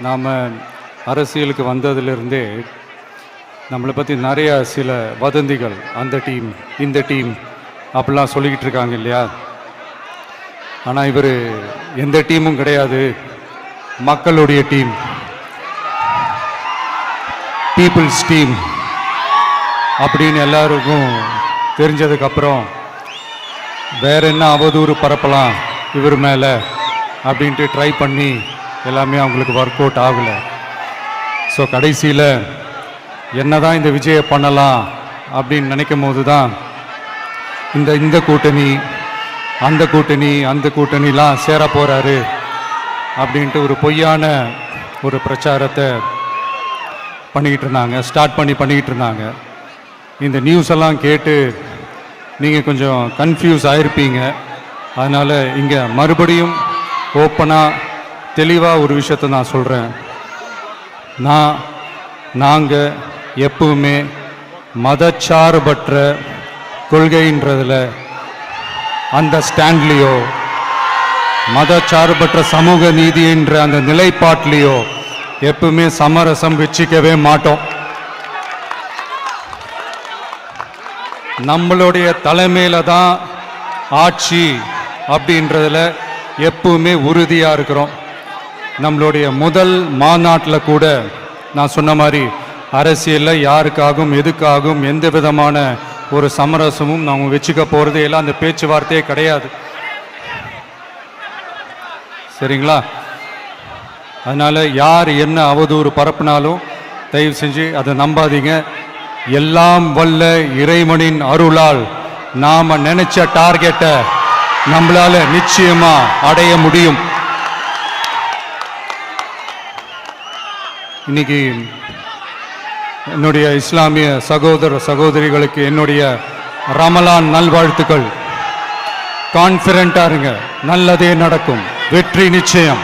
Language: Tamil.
நாம் அரசியலுக்கு வந்ததிலிருந்தே நம்மளை பற்றி நிறையா சில வதந்திகள், அந்த டீம் இந்த டீம் அப்படிலாம் சொல்லிக்கிட்டு இருக்காங்க இல்லையா. ஆனால் இவர் எந்த டீமும் கிடையாது, மக்களுடைய டீம், பீப்புள்ஸ் டீம் அப்படின்னு எல்லாருக்கும் தெரிஞ்சதுக்கப்புறம் வேற என்ன அவதூறு பரப்பலாம் இவர் மேலே அப்படின்ட்டு ட்ரை பண்ணி எல்லாமே அவங்களுக்கு ஒர்க் அவுட் ஆகலை. ஸோ கடைசியில் என்ன தான் இந்த விஜயை பண்ணலாம் அப்படின்னு நினைக்கும் போது தான் இந்த கூட்டணி அந்த கூட்டணிலாம் சேர போகிறாரு அப்படின்ட்டு ஒரு பொய்யான ஒரு பிரச்சாரத்தை பண்ணிக்கிட்டு இருந்தாங்க. இந்த நியூஸ் எல்லாம் கேட்டு நீங்கள் கொஞ்சம் கன்ஃபியூஸ் ஆகிருப்பீங்க. அதனால் இங்கே மறுபடியும் ஓப்பனாக தெளிவாக ஒரு விஷயத்தை நான் சொல்கிறேன். நாங்கள் எப்பவுமே மதச்சார்பற்ற கொள்கைன்றதில், அந்த ஸ்டாண்ட்லேயோ, மதச்சார்பற்ற சமூக நீதின்ற அந்த நிலைப்பாட்டிலையோ எப்பவுமே சமரசம் வச்சிக்கவே மாட்டோம். நம்மளுடைய தலைமையில தான் ஆட்சி அப்படின்றதுல எப்பவுமே உறுதியாக இருக்கிறோம். நம்மளுடைய முதல் மாநாட்டில் கூட நான் சொன்ன மாதிரி அரசியலில் யாருக்காகவும் எதுக்காகவும் எந்த விதமான ஒரு சமரசமும் நம்ம வச்சுக்க போகிறதே எல்லாம் அந்த பேச்சுவார்த்தையே கிடையாது. சரிங்களா? அதனால் யார் என்ன அவதூறு பரப்புனாலும் தயவு செஞ்சு அதை நம்பாதீங்க. எல்லாம் வல்ல இறைவனின் அருளால் நாம் நினைச்ச டார்கெட்டை நம்மளால நிச்சயமா அடைய முடியும். இன்னைக்கு என்னுடைய இஸ்லாமிய சகோதர சகோதரிகளுக்கு என்னுடைய ரமலான் நல்வாழ்த்துக்கள். கான்ஃபிடென்ட்டா இருங்க, நல்லதே நடக்கும், வெற்றி நிச்சயம்.